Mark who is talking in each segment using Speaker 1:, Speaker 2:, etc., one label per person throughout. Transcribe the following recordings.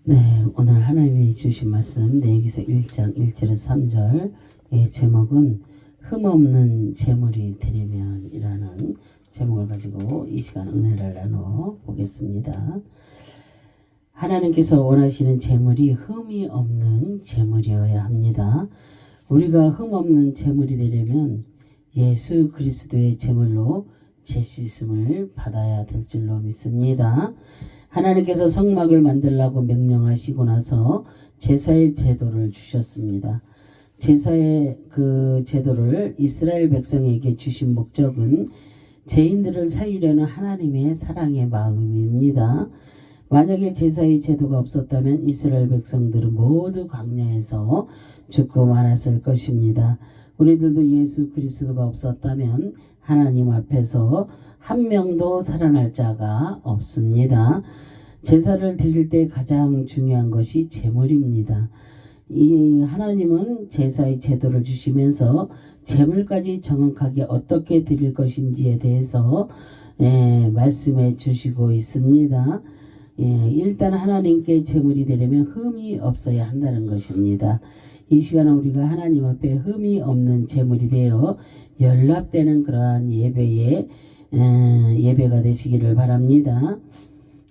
Speaker 1: 네, 오늘 하나님이 주신 말씀 레위기서 1장 1절에서 3절의 제목은 흠없는 제물이 되려면이라는 제목을 가지고 이 시간 은혜를 나눠 보겠습니다. 하나님께서 원하시는 제물이 흠이 없는 제물이어야 합니다. 우리가 흠없는 제물이 되려면 예수 그리스도의 제물로 제시씀을 받아야 될 줄로 믿습니다. 하나님께서 성막을 만들라고 명령하시고 나서 제사의 제도를 주셨습니다. 제사의 그 제도를 이스라엘 백성에게 주신 목적은 죄인들을 살리려는 하나님의 사랑의 마음입니다. 만약에 제사의 제도가 없었다면 이스라엘 백성들은 모두 광야에서 죽고 말았을 것입니다. 우리들도 예수 그리스도가 없었다면 하나님 앞에서 한 명도 살아날 자가 없습니다. 제사를 드릴 때 가장 중요한 것이 제물입니다. 이 하나님은 제사의 제도를 주시면서 제물까지 정확하게 어떻게 드릴 것인지에 대해서 말씀해 주시고 있습니다. 일단 하나님께 제물이 되려면 흠이 없어야 한다는 것입니다. 이 시간은 우리가 하나님 앞에 흠이 없는 제물이 되어 연락되는 그러한 예배가 되시기를 바랍니다.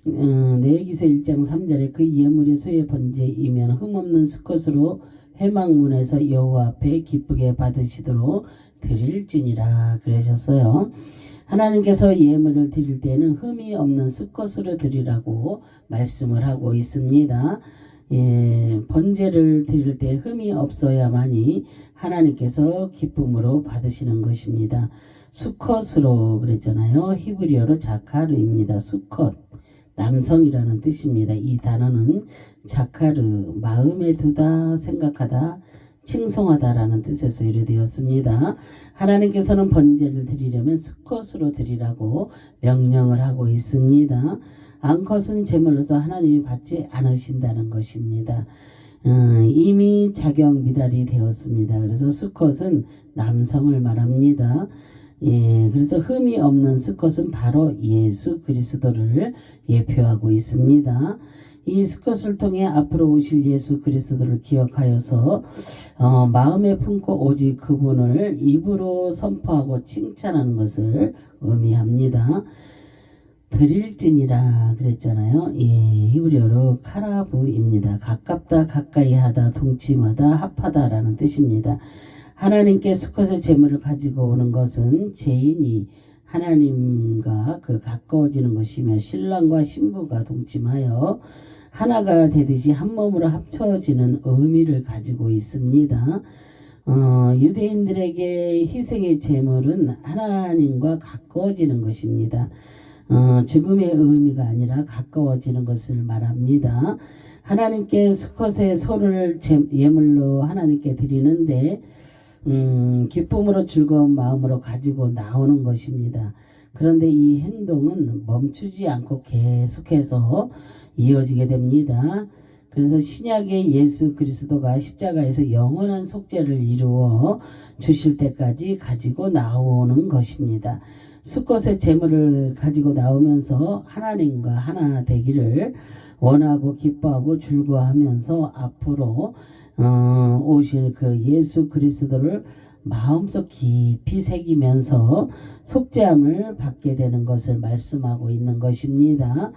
Speaker 1: 레위기서 1장 3절에 그 예물이 소의 번제이면 흠없는 수컷으로 회막문에서 여호와 앞에 기쁘게 받으시도록 드릴지니라 그러셨어요. 하나님께서 예물을 드릴 때는 흠이 없는 수컷으로 드리라고 말씀을 하고 있습니다. 번제를 드릴 때 흠이 없어야만이 하나님께서 기쁨으로 받으시는 것입니다. 수컷으로 그랬잖아요. 히브리어로 자카르입니다. 수컷, 남성이라는 뜻입니다. 이 단어는 자카르, 마음에 두다, 생각하다, 칭송하다라는 뜻에서 유래되었습니다. 하나님께서는 번제를 드리려면 수컷으로 드리라고 명령을 하고 있습니다. 암컷은 제물로서 하나님이 받지 않으신다는 것입니다. 이미 자격 미달이 되었습니다. 그래서 수컷은 남성을 말합니다. 그래서 흠이 없는 수컷은 바로 예수 그리스도를 예표하고 있습니다. 이 수컷을 통해 앞으로 오실 예수 그리스도를 기억하여서 마음에 품고 오직 그분을 입으로 선포하고 칭찬하는 것을 의미합니다. 드릴지니라 그랬잖아요. 히브리어로 카라부입니다. 가깝다, 가까이 하다, 동침하다, 합하다라는 뜻입니다. 하나님께 수컷의 제물을 가지고 오는 것은 죄인이 하나님과 가까워지는 것이며 신랑과 신부가 동침하여 하나가 되듯이 한 몸으로 합쳐지는 의미를 가지고 있습니다. 유대인들에게 희생의 제물은 하나님과 가까워지는 것입니다. 죽음의 의미가 아니라 가까워지는 것을 말합니다. 하나님께 수컷의 소를 예물로 하나님께 드리는데 기쁨으로 즐거운 마음으로 가지고 나오는 것입니다. 그런데 이 행동은 멈추지 않고 계속해서 이어지게 됩니다. 그래서 신약의 예수 그리스도가 십자가에서 영원한 속죄를 이루어 주실 때까지 가지고 나오는 것입니다. 수컷의 제물을 가지고 나오면서 하나님과 하나 되기를 원하고 기뻐하고 즐거워하면서 앞으로 오실 그 예수 그리스도를 마음속 깊이 새기면서 속죄함을 받게 되는 것을 말씀하고 있는 것입니다.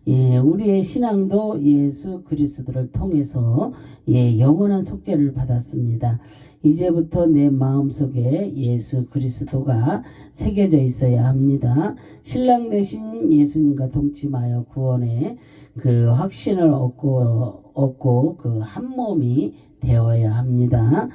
Speaker 1: 우리의 신앙도 예수 그리스도를 통해서 영원한 속죄를 받았습니다. 이제부터 내 마음속에 예수 그리스도가 새겨져 있어야 합니다. 신랑 되신 예수님과 동침하여 구원의 그 확신을 얻고 그 한 몸이 되어야 합니다.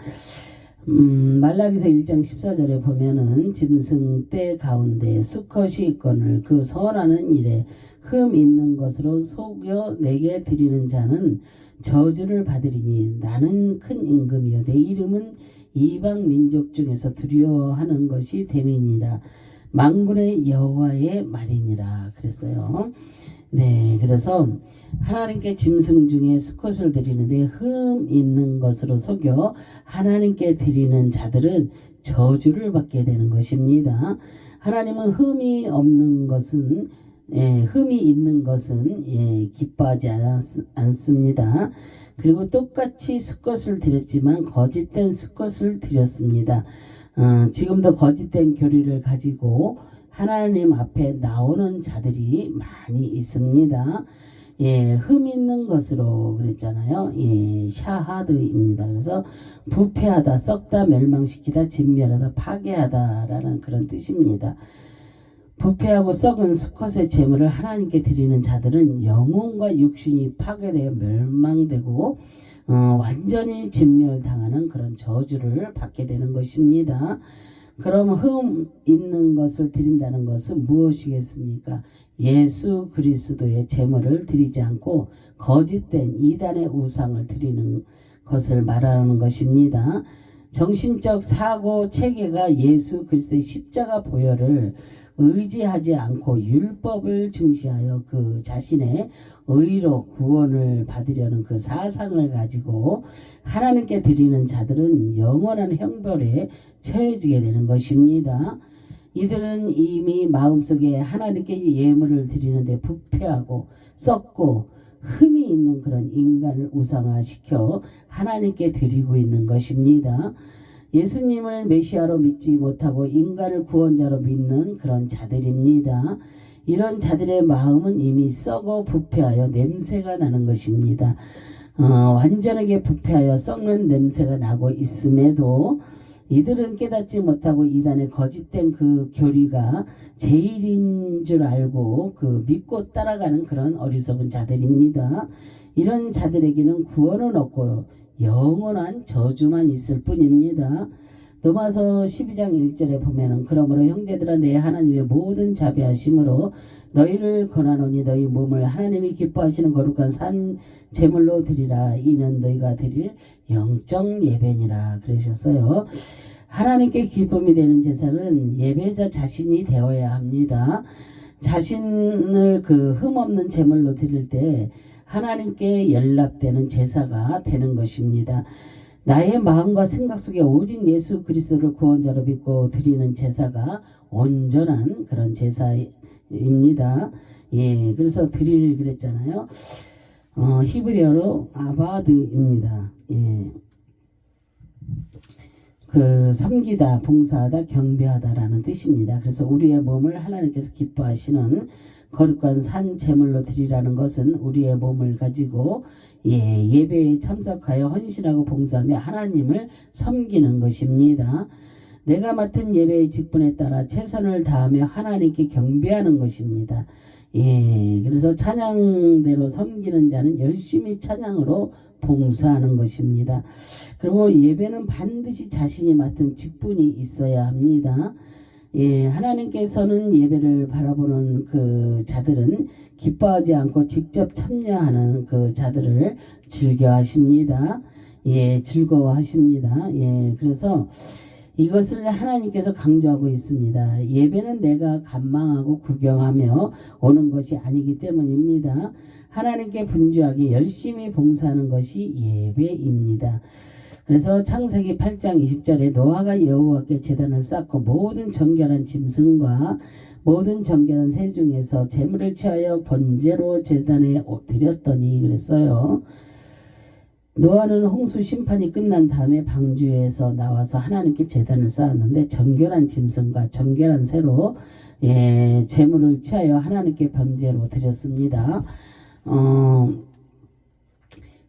Speaker 1: 말라기서 1장 14절에 보면은 짐승 떼 가운데 수컷이 있거늘 그 선하는 일에 흠 있는 것으로 속여 내게 드리는 자는 저주를 받으리니 나는 큰 임금이요 내 이름은 이방 민족 중에서 두려워하는 것이 됨이니라 만군의 여호와의 말이니라 그랬어요. 그래서 하나님께 짐승 중에 수컷을 드리는데 흠 있는 것으로 속여 하나님께 드리는 자들은 저주를 받게 되는 것입니다. 하나님은 흠이 없는 것은 흠이 있는 것은 기뻐하지 않습니다. 그리고 똑같이 수것을 드렸지만 거짓된 수것을 드렸습니다. 지금도 거짓된 교리를 가지고 하나님 앞에 나오는 자들이 많이 있습니다. 흠 있는 것으로 그랬잖아요. 샤하드입니다. 그래서 부패하다, 썩다, 멸망시키다, 진멸하다, 파괴하다라는 그런 뜻입니다. 부패하고 썩은 수컷의 제물을 하나님께 드리는 자들은 영혼과 육신이 파괴되어 멸망되고 완전히 진멸당하는 그런 저주를 받게 되는 것입니다. 그럼 흠 있는 것을 드린다는 것은 무엇이겠습니까? 예수 그리스도의 제물을 드리지 않고 거짓된 이단의 우상을 드리는 것을 말하는 것입니다. 정신적 사고 체계가 예수 그리스도의 십자가 보혈을 의지하지 않고 율법을 중시하여 그 자신의 의로 구원을 받으려는 그 사상을 가지고 하나님께 드리는 자들은 영원한 형벌에 처해지게 되는 것입니다. 이들은 이미 마음속에 하나님께 예물을 드리는데 부패하고 썩고 흠이 있는 그런 인간을 우상화시켜 하나님께 드리고 있는 것입니다. 예수님을 메시아로 믿지 못하고 인간을 구원자로 믿는 그런 자들입니다. 이런 자들의 마음은 이미 썩어 부패하여 냄새가 나는 것입니다. 완전하게 부패하여 썩는 냄새가 나고 있음에도 이들은 깨닫지 못하고 이단의 거짓된 그 교리가 제일인 줄 알고 그 믿고 따라가는 그런 어리석은 자들입니다. 이런 자들에게는 구원은 없고 영원한 저주만 있을 뿐입니다. 로마서 12장 1절에 보면은 그러므로 형제들아 내 하나님의 모든 자비하심으로 너희를 권하노니 너희 몸을 하나님이 기뻐하시는 거룩한 산 제물로 드리라. 이는 너희가 드릴 영적 예배니라 그러셨어요. 하나님께 기쁨이 되는 제사는 예배자 자신이 되어야 합니다. 자신을 그 흠없는 제물로 드릴 때 하나님께 연락되는 제사가 되는 것입니다. 나의 마음과 생각 속에 오직 예수 그리스도를 구원자로 믿고 드리는 제사가 온전한 그런 제사입니다. 그래서 드릴 그랬잖아요. 히브리어로 아바드입니다. 그 섬기다, 봉사하다, 경배하다라는 뜻입니다. 그래서 우리의 몸을 하나님께서 기뻐하시는 거룩한 산 제물로 드리라는 것은 우리의 몸을 가지고 예배에 참석하여 헌신하고 봉사하며 하나님을 섬기는 것입니다. 내가 맡은 예배의 직분에 따라 최선을 다하며 하나님께 경배하는 것입니다. 그래서 찬양대로 섬기는 자는 열심히 찬양으로 봉사하는 것입니다. 그리고 예배는 반드시 자신이 맡은 직분이 있어야 합니다. 하나님께서는 예배를 바라보는 그 자들은 기뻐하지 않고 직접 참여하는 그 자들을 즐겨하십니다. 즐거워하십니다. 그래서 이것을 하나님께서 강조하고 있습니다. 예배는 내가 감망하고 구경하며 오는 것이 아니기 때문입니다. 하나님께 분주하게 열심히 봉사하는 것이 예배입니다. 그래서 창세기 8장 20절에 노아가 여호와께 제단을 쌓고 모든 정결한 짐승과 모든 정결한 새 중에서 제물을 취하여 번제로 제단에 드렸더니 그랬어요. 노아는 홍수 심판이 끝난 다음에 방주에서 나와서 하나님께 제단을 쌓았는데 정결한 짐승과 정결한 새로 제물을 취하여 하나님께 번제로 드렸습니다.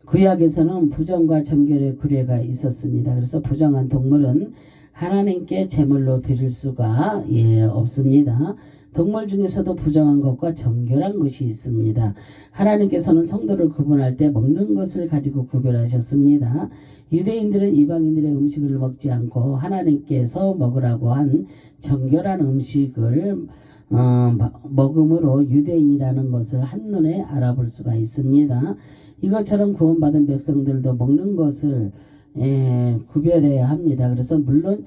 Speaker 1: 구약에서는 부정과 정결의 구례가 있었습니다. 그래서 부정한 동물은 하나님께 제물로 드릴 수가 없습니다. 동물 중에서도 부정한 것과 정결한 것이 있습니다. 하나님께서는 성도를 구분할 때 먹는 것을 가지고 구별하셨습니다. 유대인들은 이방인들의 음식을 먹지 않고 하나님께서 먹으라고 한 정결한 음식을 먹음으로 유대인이라는 것을 한눈에 알아볼 수가 있습니다. 이것처럼 구원받은 백성들도 먹는 것을 구별해야 합니다. 그래서 물론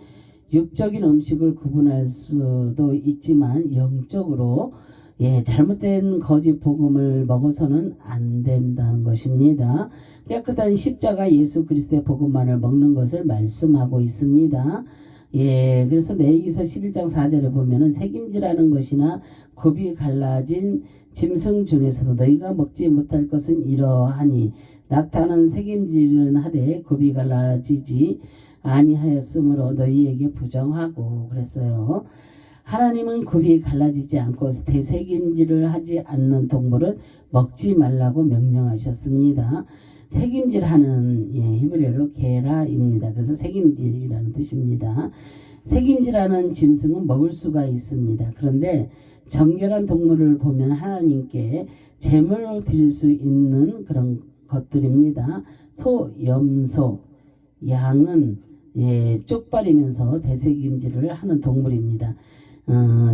Speaker 1: 육적인 음식을 구분할 수도 있지만 영적으로 잘못된 거짓 복음을 먹어서는 안 된다는 것입니다. 깨끗한 십자가 예수 그리스도의 복음만을 먹는 것을 말씀하고 있습니다. 예, 그래서 레위기서 11장 4절에 보면은 새김질하는 것이나 굽이 갈라진 짐승 중에서도 너희가 먹지 못할 것은 이러하니 낙타는 새김질은 하되 굽이 갈라지지 아니하였으므로 너희에게 부정하고 그랬어요. 하나님은 굽이 갈라지지 않고 대새김질을 하지 않는 동물은 먹지 말라고 명령하셨습니다. 새김질하는 히브리어로 게라입니다. 그래서 새김질이라는 뜻입니다. 새김질하는 짐승은 먹을 수가 있습니다. 그런데 정결한 동물을 보면 하나님께 제물로 드릴 수 있는 그런 것들입니다. 소, 염소, 양은 쪽발이면서 대새김질을 하는 동물입니다.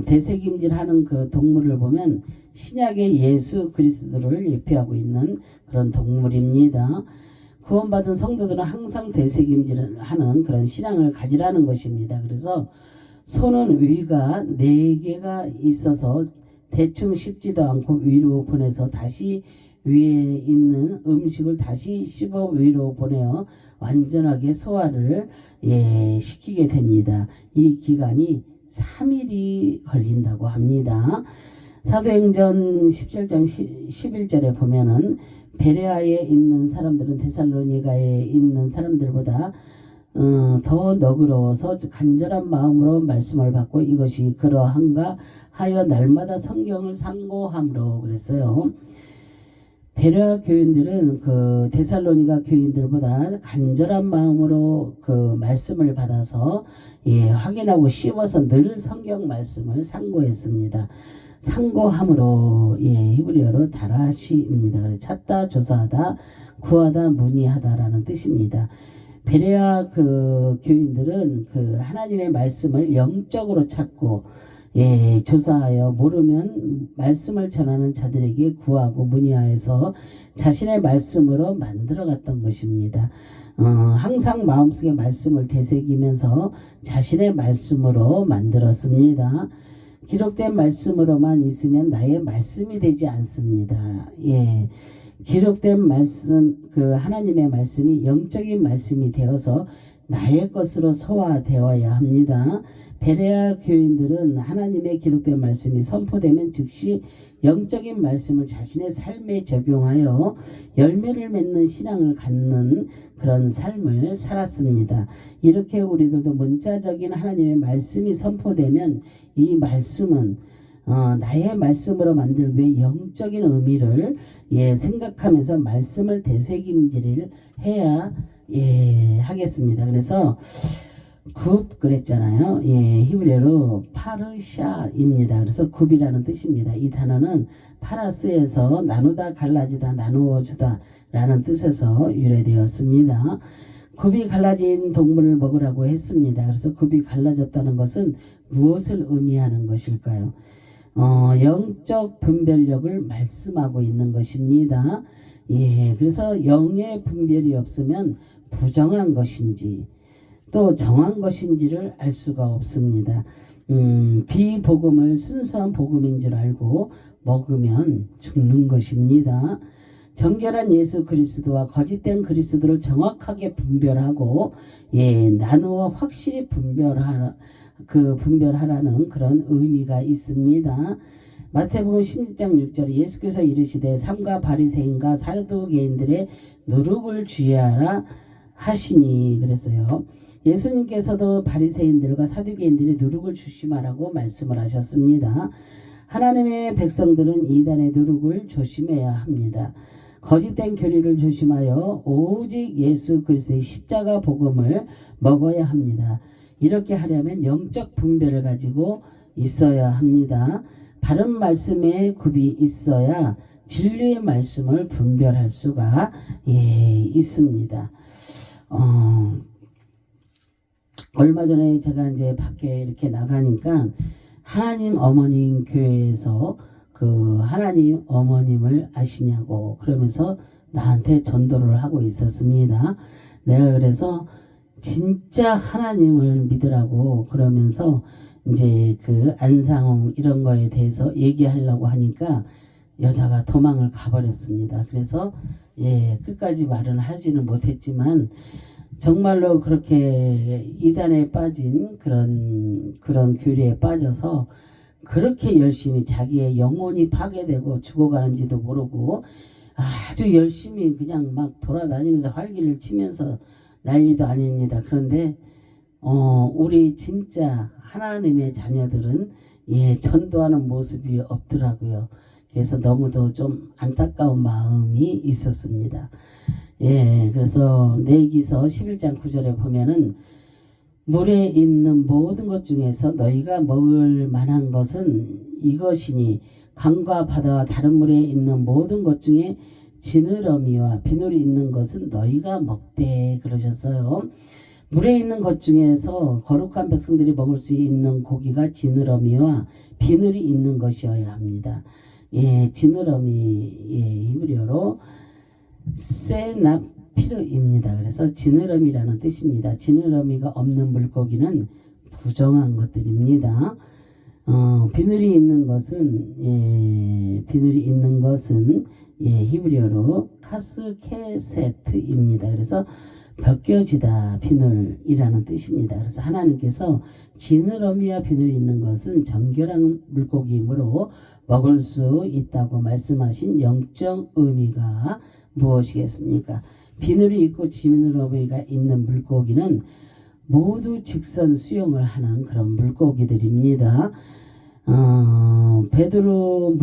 Speaker 1: 대새김질하는 그 동물을 보면 신약의 예수 그리스도를 예표하고 있는 그런 동물입니다. 구원받은 성도들은 항상 대새김질을 하는 그런 신앙을 가지라는 것입니다. 그래서 소는 위가 4개가 있어서 대충 씹지도 않고 위로 보내서 다시 위에 있는 음식을 다시 씹어 위로 보내어 완전하게 소화를 시키게 됩니다. 이 기간이 3일이 걸린다고 합니다. 사도행전 17장 11절에 보면은 베레아에 있는 사람들은 데살로니가에 있는 사람들보다 더 너그러워서 간절한 마음으로 말씀을 받고 이것이 그러한가 하여 날마다 성경을 상고함으로 그랬어요. 베레아 교인들은 그 데살로니가 교인들보다 간절한 마음으로 그 말씀을 받아서 확인하고 씹어서 늘 성경 말씀을 상고했습니다. 상고함으로 히브리어로 다라시입니다. 그래서 찾다, 조사하다, 구하다, 문의하다라는 뜻입니다. 베레아 그 교인들은 그 하나님의 말씀을 영적으로 찾고 조사하여 모르면 말씀을 전하는 자들에게 구하고 문의하여서 자신의 말씀으로 만들어갔던 것입니다. 항상 마음속에 말씀을 되새기면서 자신의 말씀으로 만들었습니다. 기록된 말씀으로만 있으면 나의 말씀이 되지 않습니다. 기록된 말씀, 그 하나님의 말씀이 영적인 말씀이 되어서 나의 것으로 소화되어야 합니다. 베레아 교인들은 하나님의 기록된 말씀이 선포되면 즉시 영적인 말씀을 자신의 삶에 적용하여 열매를 맺는 신앙을 갖는 그런 삶을 살았습니다. 이렇게 우리들도 문자적인 하나님의 말씀이 선포되면 이 말씀은 나의 말씀으로 만들기 위해 영적인 의미를 생각하면서 말씀을 되새김질을 해야 하겠습니다. 그래서 굽 그랬잖아요. 히브리어로 파르샤입니다. 그래서 굽이라는 뜻입니다. 이 단어는 파라스에서 나누다, 갈라지다, 나누어 주다 라는 뜻에서 유래되었습니다. 굽이 갈라진 동물을 먹으라고 했습니다. 그래서 굽이 갈라졌다는 것은 무엇을 의미하는 것일까요? 영적 분별력을 말씀하고 있는 것입니다. 그래서 영의 분별이 없으면 부정한 것인지 또 정한 것인지를 알 수가 없습니다. 비복음을 순수한 복음인 줄 알고 먹으면 죽는 것입니다. 정결한 예수 그리스도와 거짓된 그리스도를 정확하게 분별하고 나누어 확실히 분별하라는 그런 의미가 있습니다. 마태복음 16장 6절에 예수께서 이르시되 삼가 바리새인과 사두개인들의 누룩을 주의하라 하시니 그랬어요. 예수님께서도 바리새인들과 사두개인들의 누룩을 조심하라고 말씀을 하셨습니다. 하나님의 백성들은 이단의 누룩을 조심해야 합니다. 거짓된 교리를 조심하여 오직 예수 그리스도의 십자가 복음을 먹어야 합니다. 이렇게 하려면 영적 분별을 가지고 있어야 합니다. 바른 말씀에 굽이 있어야 진리의 말씀을 분별할 수가 있습니다. 얼마 전에 제가 이제 밖에 이렇게 나가니까 하나님 어머님 교회에서 그 하나님 어머님을 아시냐고 그러면서 나한테 전도를 하고 있었습니다. 내가 그래서 진짜 하나님을 믿으라고 그러면서 이제 그 안상홍 이런 거에 대해서 얘기하려고 하니까 여자가 도망을 가버렸습니다. 그래서 끝까지 말은 하지는 못했지만 정말로 그렇게 이단에 빠진 그런 교리에 빠져서 그렇게 열심히 자기의 영혼이 파괴되고 죽어가는지도 모르고 아주 열심히 그냥 막 돌아다니면서 활기를 치면서 난리도 아닙니다. 그런데 우리 진짜 하나님의 자녀들은 전도하는 모습이 없더라고요. 그래서 너무도 좀 안타까운 마음이 있었습니다. 그래서 내기서 11장 9절에 보면은 물에 있는 모든 것 중에서 너희가 먹을 만한 것은 이것이니 강과 바다와 다른 물에 있는 모든 것 중에 지느러미와 비늘이 있는 것은 너희가 먹되 그러셨어요. 물에 있는 것 중에서 거룩한 백성들이 먹을 수 있는 고기가 지느러미와 비늘이 있는 것이어야 합니다. 지느러미 히브리어로 세나피르입니다. 그래서 지느러미라는 뜻입니다. 지느러미가 없는 물고기는 부정한 것들입니다. 비늘이 있는 것은 히브리어로 카스케세트입니다. 그래서 벗겨지다 비늘이라는 뜻입니다. 그래서 하나님께서 지느러미와 비늘이 있는 것은 정결한 물고기이므로 먹을 수 있다고 말씀하신 영적 의미가 무엇이겠습니까? 비늘이 있고 지느러미가 있는 물고기는 모두 직선 수영을 하는 그런 물고기들입니다. 베드로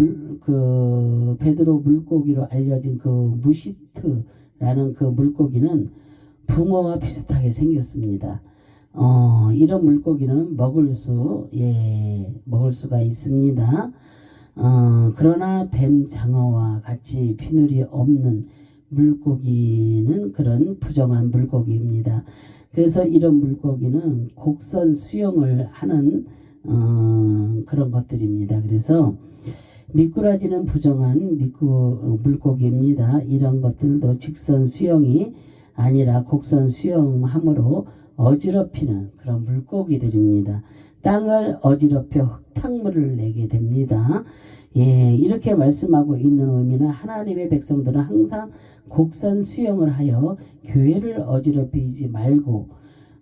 Speaker 1: 물고기로 알려진 그 무시트라는 그 물고기는 붕어와 비슷하게 생겼습니다. 이런 물고기는 먹을 수가 있습니다. 그러나 뱀, 장어와 같이 비늘이 없는 물고기는 그런 부정한 물고기입니다. 그래서 이런 물고기는 곡선 수영을 하는 그런 것들입니다. 그래서 미꾸라지는 부정한 물고기입니다. 이런 것들도 직선 수영이 아니라 곡선 수영함으로 어지럽히는 그런 물고기들입니다. 땅을 어지럽혀 흙탕물을 내게 됩니다. 이렇게 말씀하고 있는 의미는 하나님의 백성들은 항상 곡선 수영을 하여 교회를 어지럽히지 말고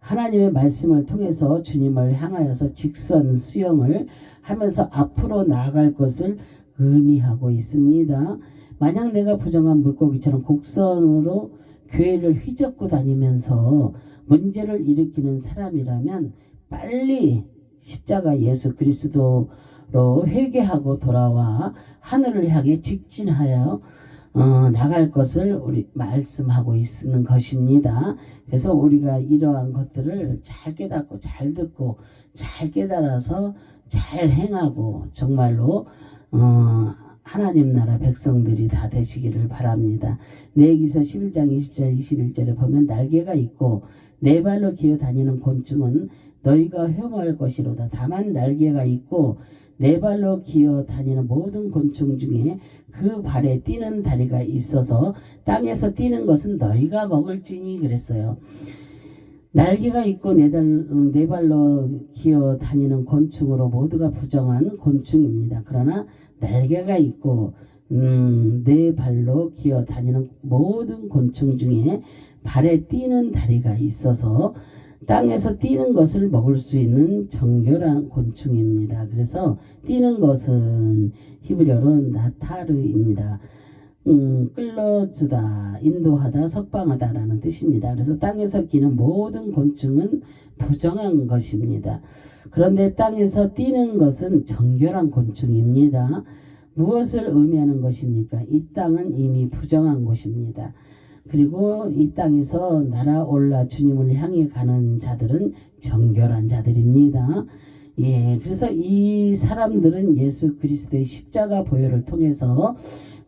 Speaker 1: 하나님의 말씀을 통해서 주님을 향하여서 직선 수영을 하면서 앞으로 나아갈 것을 의미하고 있습니다. 만약 내가 부정한 물고기처럼 곡선으로 교회를 휘젓고 다니면서 문제를 일으키는 사람이라면 빨리 십자가 예수 그리스도로 회개하고 돌아와 하늘을 향해 직진하여 나갈 것을 우리 말씀하고 있는 것입니다. 그래서 우리가 이러한 것들을 잘 깨닫고 잘 듣고 잘 깨달아서 잘 행하고 정말로 하나님 나라 백성들이 다 되시기를 바랍니다. 내기서 11장 20절 21절에 보면 날개가 있고 네 발로 기어 다니는 곤충은 너희가 혐오할 것이로다. 다만 날개가 있고 네 발로 기어 다니는 모든 곤충 중에 그 발에 뛰는 다리가 있어서 땅에서 뛰는 것은 너희가 먹을지니 그랬어요. 날개가 있고 네 발로 기어 다니는 곤충으로 모두가 부정한 곤충입니다. 그러나 날개가 있고 네 발로 기어 다니는 모든 곤충 중에 발에 뛰는 다리가 있어서 땅에서 뛰는 것을 먹을 수 있는 정결한 곤충입니다. 그래서 뛰는 것은 히브리어로 나타르입니다. 끌어주다, 인도하다, 석방하다라는 뜻입니다. 그래서 땅에서 기는 모든 곤충은 부정한 것입니다. 그런데 땅에서 뛰는 것은 정결한 곤충입니다. 무엇을 의미하는 것입니까? 이 땅은 이미 부정한 곳입니다. 그리고 이 땅에서 날아올라 주님을 향해 가는 자들은 정결한 자들입니다. 그래서 이 사람들은 예수 그리스도의 십자가 보혈을 통해서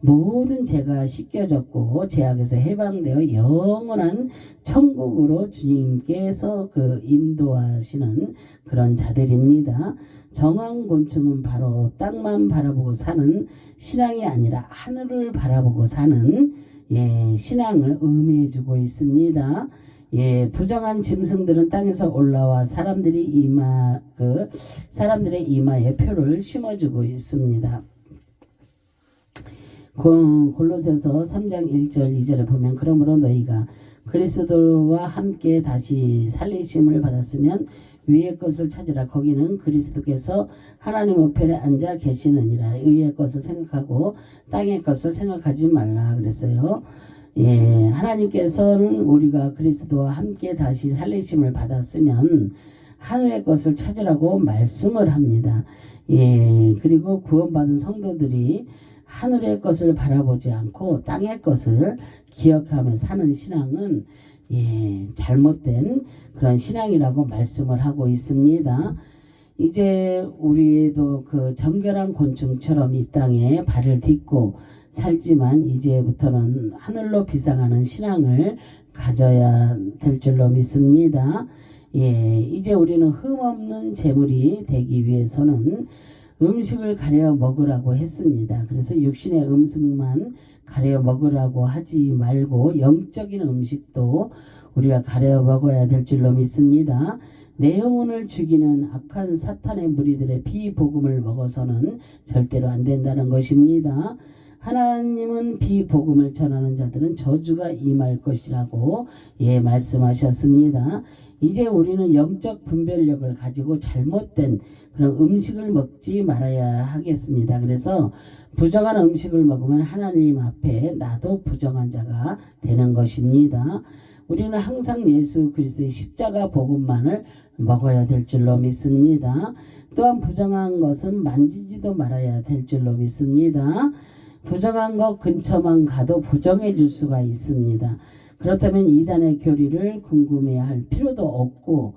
Speaker 1: 모든 죄가 씻겨졌고 죄악에서 해방되어 영원한 천국으로 주님께서 인도하시는 그런 자들입니다. 정한 곤충은 바로 땅만 바라보고 사는 신앙이 아니라 하늘을 바라보고 사는 신앙을 의미해주고 있습니다. 부정한 짐승들은 땅에서 올라와 사람들의 이마에 표를 심어주고 있습니다. 골로새서 3장 1절 2절에 보면 그러므로 너희가 그리스도와 함께 다시 살리심을 받았으면 위의 것을 찾으라. 거기는 그리스도께서 하나님 우편에 앉아 계시느니라. 위의 것을 생각하고 땅의 것을 생각하지 말라 그랬어요. 예, 하나님께서는 우리가 그리스도와 함께 다시 살리심을 받았으면 하늘의 것을 찾으라고 말씀을 합니다. 예, 그리고 구원받은 성도들이 하늘의 것을 바라보지 않고 땅의 것을 기억하며 사는 신앙은 예, 잘못된 그런 신앙이라고 말씀을 하고 있습니다. 이제 우리도 그 정결한 곤충처럼 이 땅에 발을 딛고 살지만 이제부터는 하늘로 비상하는 신앙을 가져야 될 줄로 믿습니다. 예, 이제 우리는 흠없는 재물이 되기 위해서는 음식을 가려 먹으라고 했습니다. 그래서 육신의 음식만 가려 먹으라고 하지 말고 영적인 음식도 우리가 가려 먹어야 될 줄로 믿습니다. 내 영혼을 죽이는 악한 사탄의 무리들의 비복음을 먹어서는 절대로 안 된다는 것입니다. 하나님은 비복음을 전하는 자들은 저주가 임할 것이라고 예 말씀하셨습니다. 이제 우리는 영적 분별력을 가지고 잘못된 그런 음식을 먹지 말아야 하겠습니다. 그래서 부정한 음식을 먹으면 하나님 앞에 나도 부정한 자가 되는 것입니다. 우리는 항상 예수 그리스도의 십자가 복음만을 먹어야 될 줄로 믿습니다. 또한 부정한 것은 만지지도 말아야 될 줄로 믿습니다. 부정한 것 근처만 가도 부정해 줄 수가 있습니다. 그렇다면 이단의 교리를 궁금해할 필요도 없고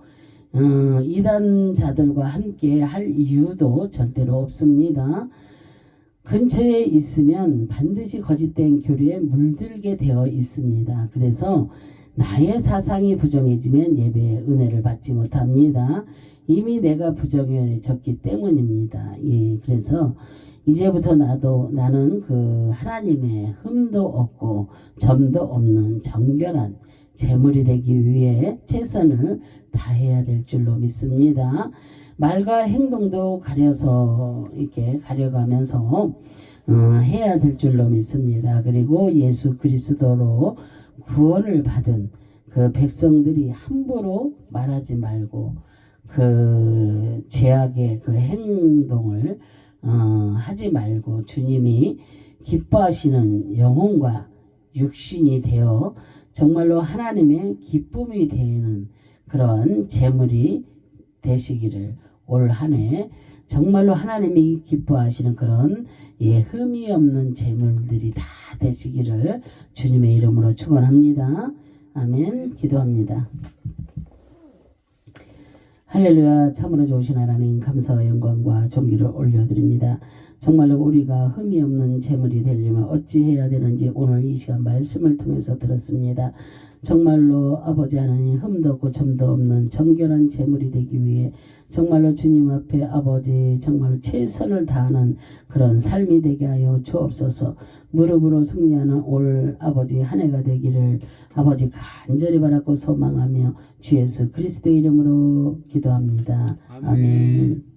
Speaker 1: 이단자들과 함께 할 이유도 절대로 없습니다. 근처에 있으면 반드시 거짓된 교리에 물들게 되어 있습니다. 그래서 나의 사상이 부정해지면 예배의 은혜를 받지 못합니다. 이미 내가 부정해졌기 때문입니다. 예, 그래서 이제부터 나는 그 하나님의 흠도 없고 점도 없는 정결한 재물이 되기 위해 최선을 다해야 될 줄로 믿습니다. 말과 행동도 가려서 이렇게 가려가면서 해야 될 줄로 믿습니다. 그리고 예수 그리스도로 구원을 받은 그 백성들이 함부로 말하지 말고 그 죄악의 그 행동을 하지 말고 주님이 기뻐하시는 영혼과 육신이 되어 정말로 하나님의 기쁨이 되는 그런 재물이 되시기를 올 한 해 정말로 하나님이 기뻐하시는 그런 흠이 없는 재물들이 다 되시기를 주님의 이름으로 축원합니다. 아멘. 기도합니다. 할렐루야. 참으로 좋으신 하나님 감사와 영광과 존귀를 올려드립니다. 정말로 우리가 흠이 없는 재물이 되려면 어찌해야 되는지 오늘 이 시간 말씀을 통해서 들었습니다. 정말로 아버지 하나님 흠도 없고 점도 없는 정결한 재물이 되기 위해 정말로 주님 앞에 아버지 정말로 최선을 다하는 그런 삶이 되게 하여 주옵소서. 무릎으로 승리하는 올 아버지 한 해가 되기를 아버지 간절히 바라고 소망하며 주 예수 그리스도의 이름으로 기도합니다. 아멘.